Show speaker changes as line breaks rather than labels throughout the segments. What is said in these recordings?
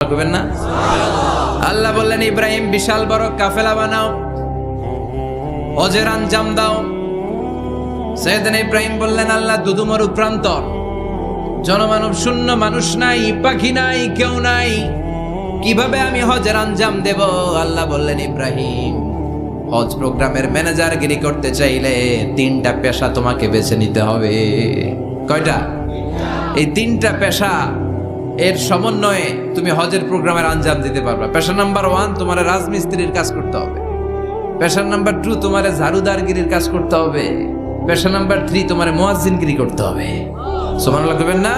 করবেন না? আল্লাহ বললেন ইব্রাহিম বিশাল বড় কাফেলা বানাও, হজের আঞ্জাম দাও। সাইয়েদনা ইব্রাহিম বললেন আল্লাহ দুদুমরু প্রান্তর, জনমানব শূন্য, মানুষ নাই, পাখি নাই, কেউ নাই, কিভাবে আমি হজের আঞ্জাম দেব? আল্লাহ বললেন ইব্রাহিম হজ প্রোগ্রামের ম্যানেজারগিরি করতে চাইলে 3টা পেশা তোমাকে বেছে নিতে হবে। কয়টা? এই 3টা পেশা এর সমন্বয়ে তুমি হজের প্রোগ্রামের আঞ্জাম দিতে পারবে। পেশা নাম্বার 1 তোমার রাজমিস্ত্রির কাজ করতে হবে। পেশা নাম্বার 2 তোমার ঝাড়ুদারগিরির কাজ করতে হবে। পেশা নাম্বার 3 তোমার মুয়াজ্জিনগিরি করতে হবে। সুবহানাল্লাহ করবেন না?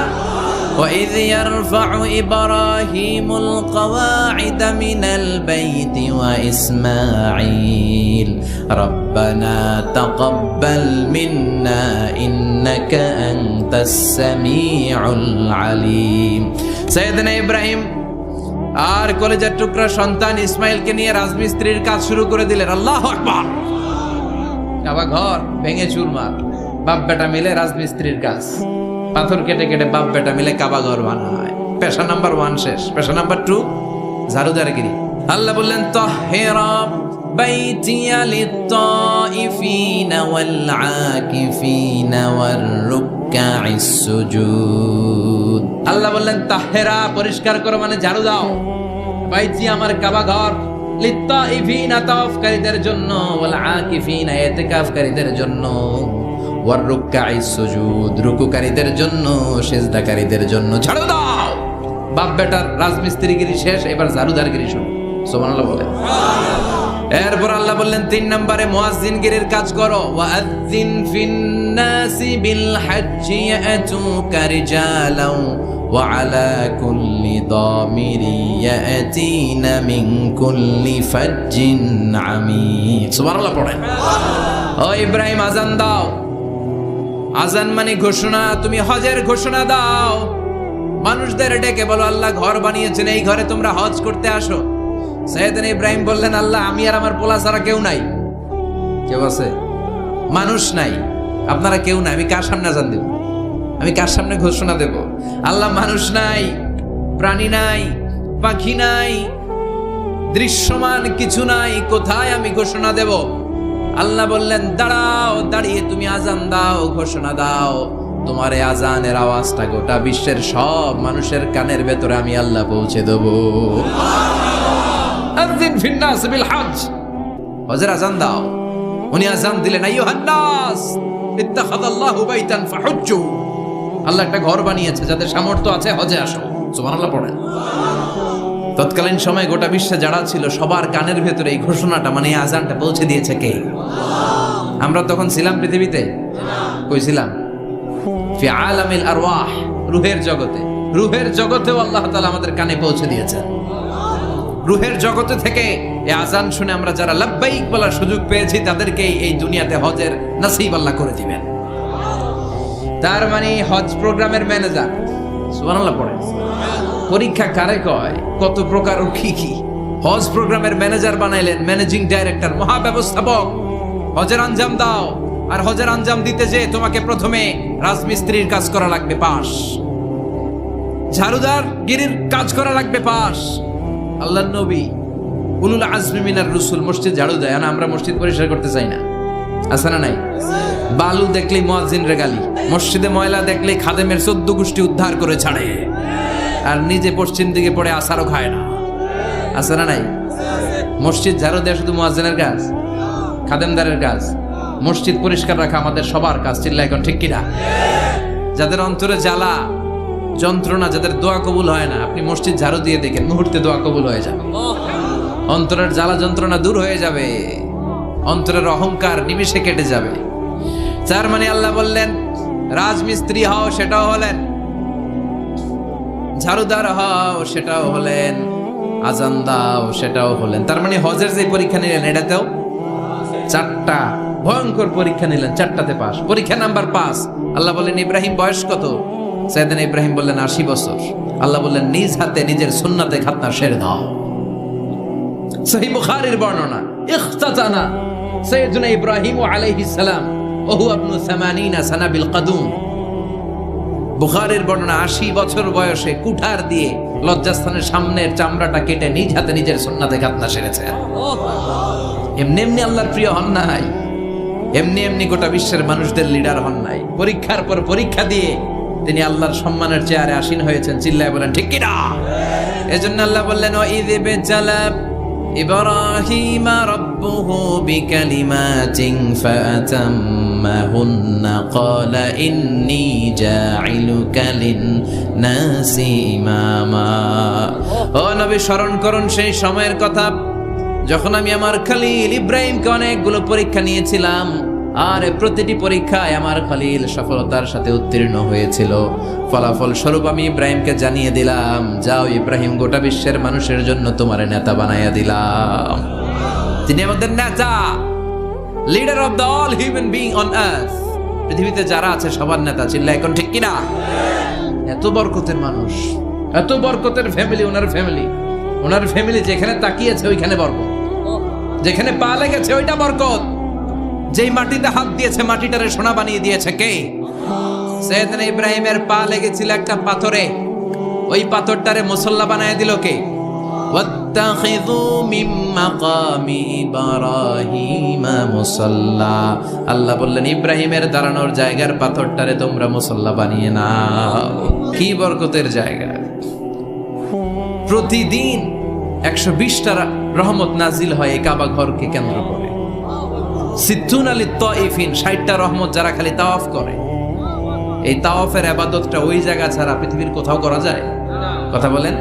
وَإِذْ يَرْفَعُ إِبْرَاهِيمُ الْقَوَاعِدَ مِنَ الْبَيْتِ وَإِسْمَاعِيلُ رَبَّنَا تَقَبَّلْ مِنَّا إِنَّكَ أَنْتَ السَّمِيعُ الْعَلِيمُ। সাইয়েদনা ইব্রাহিম আর কলেজের টুকরা সন্তান ইসমাইলকে নিয়ে রাজমিস্ত্রির কাজ শুরু করে দিলেন। আল্লাহু আকবার। কাবা ঘর ভেঙে চুরমার, বাপ বেটা মিলে রাজমিস্ত্রির কাজ, পাথর কেটে কেটে বাপ বেটা মিলে কাবা ঘর বানায়। পেশা নাম্বার 1 শেষ। পেশা নাম্বার 2 ঝাড়ুদারগিরি। আল্লাহ বললেন তাহহিরা বাইতিয়া লিত-তাইফিনা ওয়াল-আকিফিনা ওয়ার-রুকআইস সুজুদ। আল্লাহ বললেন তাহহিরা পরিষ্কার করো, মানে ঝাড়ু দাও। বাইতি আমার কাবা ঘর, লিত-তাইফিনা তাওয়াফকারীদের জন্য, ওয়াল-আকিফিনা ইতিকাফকারীদের জন্য, ওয়ার-রুকআইস সুজুদ রুকুকারীদের জন্য, সিজদাকারীদের জন্য। ঝাড়ু দাও। বাপ বেটার রাজমিস্ত্রিগিরি শেষ, এবার ঝাড়ুদারগিরি শুরু। সুবহানাল্লাহ বলেন। এরপর আল্লাহ বললেন 3 নম্বরে মুয়াজ্জিনগিরির কাজ করো। ওয়াআযিন ফিন-নাসি বিল-হাজ্জি ইয়াতুকা রিজালাও ওয়া আলা কুল্লি দামিরি ইয়াতিনা মিন কুল্লি ফাজ্জিন আমিক। সুবহানাল্লাহ পড়েন। ও ইব্রাহিম আযান দাও। আযান মানে ঘোষণা, তুমি হজের ঘোষণা দাও। মানুষদের ডেকে বলো আল্লাহ ঘর বানিয়েছেন, এই ঘরে তোমরা হজ করতে আসো। সাইয়েদনা ইব্রাহিম বললেন আল্লাহ আমি আর আমার পোলা ছাড়া কেউ নাই। কেউ আছে? মানুষ নাই, আপনারা কেউ নাই, আমি কার সামনে আযান দেব? আমি কার সামনে ঘোষণা দেব? আল্লাহ মানুষ নাই, প্রাণী নাই, পাখি নাই, দৃশ্যমান কিছু নাই, কোথায় আমি ঘোষণা দেব? আল্লাহ বললেন দাঁড়াও, দাঁড়িয়ে তুমি আযান দাও, ঘোষণা দাও। তোমার এই আযানের আওয়াজটা গোটা বিশ্বের সব মানুষের কানের ভেতরে আমি আল্লাহ পৌঁছে দেব। আযিন ফিন-নাস বিল-হজ, হজের আযান দাও। উনি আযান দিলেন আইয়ুহান নাস ইত্তাখাযাল্লাহু বাইতান ফাহুজ্জু। আল্লাহ একটা ঘর বানিয়েছে, যাদের সামর্থ্য আছে হজে আসো। সুবহানাল্লাহ পড়েন। তৎকালীন সময় গোটা বিশ্বে যারা ছিল সবার কানের ভেতরে এই ঘোষণাটা, মানে এই আযানটা পৌঁছে দিয়েছে কে? আমরা তখন ছিলাম পৃথিবীতে? কই ছিলাম? ফি আলামিল আরওয়াহ, রূহের জগতে। রূহের জগতেও আল্লাহ তাআলা আমাদের কানে পৌঁছে দিয়েছেন। রূহের জগতে থেকে এই আযান শুনে আমরা যারা লাব্বাইক বলার সুযোগ পেয়েছি তাদেরকে এই দুনিয়াতে হজের নসিব আল্লাহ করে দিবেন। তার মানে হজ প্রোগ্রামের ম্যানেজার। সুবহানাল্লাহ পড়েন। পরীক্ষা কারে কয়? কত প্রকার ও কি কি। হজ প্রোগ্রামের ম্যানেজার বানাইলেন, ম্যানেজিং ডাইরেক্টর, মহাব্যবস্থাপক। হজের আঞ্জাম দাও, আর হজের আঞ্জাম দিতে যে তোমাকে প্রথমে রাজমিস্ত্রির কাজ করা লাগবে পাস, ঝাড়ুদার গিরির কাজ করা লাগবে পাস। আল্লাহর নবী উলুল আজমি মিনার রসুল মসজিদ ঝাড়ু দেয় না, আমরা মসজিদ পরিষ্কার করতে চাই না, আছে না নাই? বালু দেখলেই মুয়াজ্জিনের গালি, মসজিদে ময়লা দেখলেই খাদেমের 14 গোষ্ঠী উদ্ধার করে ছাড়ে, আর নিজে পশ্চিম দিকে পড়ে আসারও খায় না, আছে না নাই? মসজিদ ঝাড়ু দেওয়া শুধু মুয়াজ্জিনের কাজ, খাদেমদারের কাজ। মসজিদ পরিষ্কার রাখা আমাদের সবার কাজ। চিল্লা এখন ঠিক কিনা? যাদের অন্তরে জ্বালা যন্ত্রণা, যাদের দোয়া কবুল হয় না, আপনি মসজিদ ঝাড়ু দিয়ে দেখেন মুহূর্তে দোয়া কবুল হয়ে যাবে। অন্তরের জ্বালা যন্ত্রণা দূর হয়ে যাবে, অন্তরের অহংকার নিমেষে কেটে যাবে। তার মানে আল্লাহ বললেন রাজমিস্ত্রি হও, সেটাও হলেন, ঝাড়ুদার হও, সেটাও হলেন, আযান দাও, সেটাও হলেন। তার মানে হজের যে পরীক্ষা নিলেন এটাতেও 4টা ভয়ঙ্কর পরীক্ষা নিলেন, 4টাতে পাস। পরীক্ষা নাম্বার 5। আল্লাহ বললেন ইব্রাহিম বয়স কত? সাইয়েদনা ইব্রাহিম বললেন 80 বছর। আল্লাহ বললেন নিজ হাতে নিজের সুন্নাতে খাতনা সেরে দাও। সহিহ বুখারীর বর্ণনা, ইখতাতানা সাইয়েদনা ইব্রাহিম আলাইহিস সালাম ওয়া হুয়া ইবনু 80 সানা বিল কাদুম। বুখারীর বর্ণনা ৮০ বছর বয়সে কুঠার দিয়ে লজ্জাস্থানের সামনের চামড়াটা কেটে নিজ হাতে নিজের সুন্নাতে খাতনা সেরেছে। এমনি এমনি আল্লাহর প্রিয় হন নাই, এমনি এমনি গোটা বিশ্বের মানুষদের লিডার হন নাই। পরীক্ষার পর পরীক্ষা দিয়ে তিনি আল্লাহর সম্মানের চেয়ারে আসীন হয়েছেন। চিল্লায় বলেন ঠিক কিনা? এজন্য আল্লাহ বললেন ওয়াইয ইবতালা ইব্রাহিমা রাব্বুহু বিকালিমাতিন ফাআতাম্মাহুন্না ক্বালা ইন্নী জাঈলুকা লিন-নাসি ইমামা। ও নবী, স্মরণ করুন সেই সময়ের কথা যখন আমি আমার খলিল ইব্রাহিমকে অনেকগুলো পরীক্ষা নিয়েছিলাম, আর প্রতিটি পরীক্ষায় আমার খলিল সফলতার সাথে উত্তীর্ণ হয়েছিল। ফলাফল স্বরূপ আমি ইব্রাহিমকে জানিয়ে দিলাম, যাও ইব্রাহিম, গোটা বিশ্বের মানুষের জন্য তোমার নেতা বানাইয়া দিলাম। তিনি আমাদের নেতা, leader of the all human being on earth. পৃথিবীতে যারা আছে সবার নেতা। চিল্লা এখন ঠিক কিনা? এত বরকতের মানুষ, এত বরকতের ফ্যামিলি, ওনার ফ্যামিলি যেখানে তাকিয়েছে ওইখানে বরকত, যেখানে পা লেগেছে ওইটা বরকত। যেই মাটিতে হাত দিয়েছে মাটিটারে সোনা বানিয়ে দিয়েছে কে? সাইয়েদনা ইব্রাহিমের পা লেগেছিল একটা পাথরে, ওই পাথরটারে মুসল্লা বানিয়ে দিল কে? ওয়াত্তাখিযু মিন মাকামি ইব্রাহিমা মুসাল্লা। আল্লাহ বললেন ইব্রাহিমের দাঁড়ানোর জায়গার পাথরটারে তোমরা মুসল্লা বানিয়ে নাও। কি বরকতের জায়গা! প্রতিদিন 120টা রহমত নাজিল হয় এই কাবা ঘরকে কেন্দ্র করে। 60টা রহমত যারা খালি তাওয়াফ করে। এই তাওয়াফের ইবাদতটা ওই জায়গা ছাড়া পৃথিবীর কোথাও করা যায়? কথা বলেন।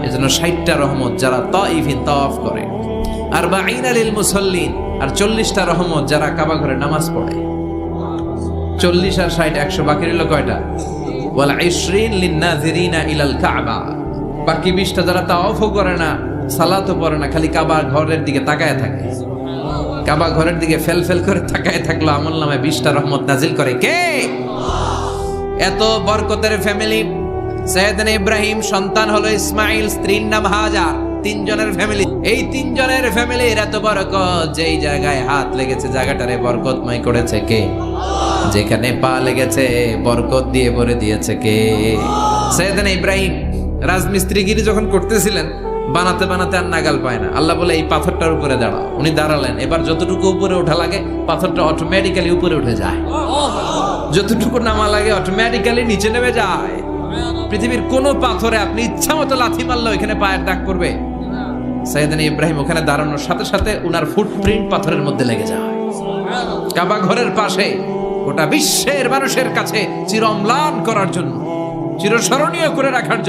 এজন্য 60টা রহমত যারা তাইফিন তাওয়াফ করে, আর 40 লিল মুসাল্লিন, আর 40টা রহমত যারা কাবা ঘরে নামাজ পড়ে। 40 আর 60 100, বাকি রইল কয়টা? ওয়াল 20 লিন নাযিরিনা ইলাল কাবা। বাকি 20টা যারা তাওয়াফও করে না, সালাতও পড়ে না, খালি কাবা ঘরের দিকে তাকায় থাকে। কাবা ঘরের দিকে ফেল করে তাকায় থাকলো, আমলনামায় 20টা রহমত নাজিল করে কে? এত বরকতের ফ্যামিলি। সাইয়েদনা ইব্রাহিম সন্তান হলো ইসমাইল, স্ত্রীর নাম হাজার। 3 জনের ফ্যামিলি। এই 3 জনের ফ্যামিলির এত বরকত, যেই জায়গায় হাত লেগেছে জায়গাটারে বরকতময় করেছে কে? যেখানে পা লেগেছে বরকত দিয়ে ভরে দিয়েছে কে? সাইয়েদনা ইব্রাহিম রাজমিস্ত্রিগিরি যখন করতেছিলেন, বানাতে আর নাগাল পায় না। আল্লাহ বলে এই পাথরটার উপরে দাঁড়াও। উনি দাঁড়ালেন। এবার যতটুকু উপরে ওঠা লাগে পাথরটা অটোমেটিক্যালি উপরে উঠে যায়, যতটুকু নামা লাগে অটোমেটিক্যালি নিচে নেমে যায়। পৃথিবীর কোন পাথরে আপনি ইচ্ছা মতো লাথি মারলে ওইখানে পায়ের দাগ পড়বে? সাইয়েদনা ইব্রাহিম ওখানে দাঁড়ানোর সাথে সাথে উনার ফুটপ্রিন্ট পাথরের মধ্যে লেগে যায়। কাবা ঘরের পাশে গোটা বিশ্বের মানুষের কাছে চির অম্লান করার জন্য, চিরস্মরণীয় করে রাখার জন্য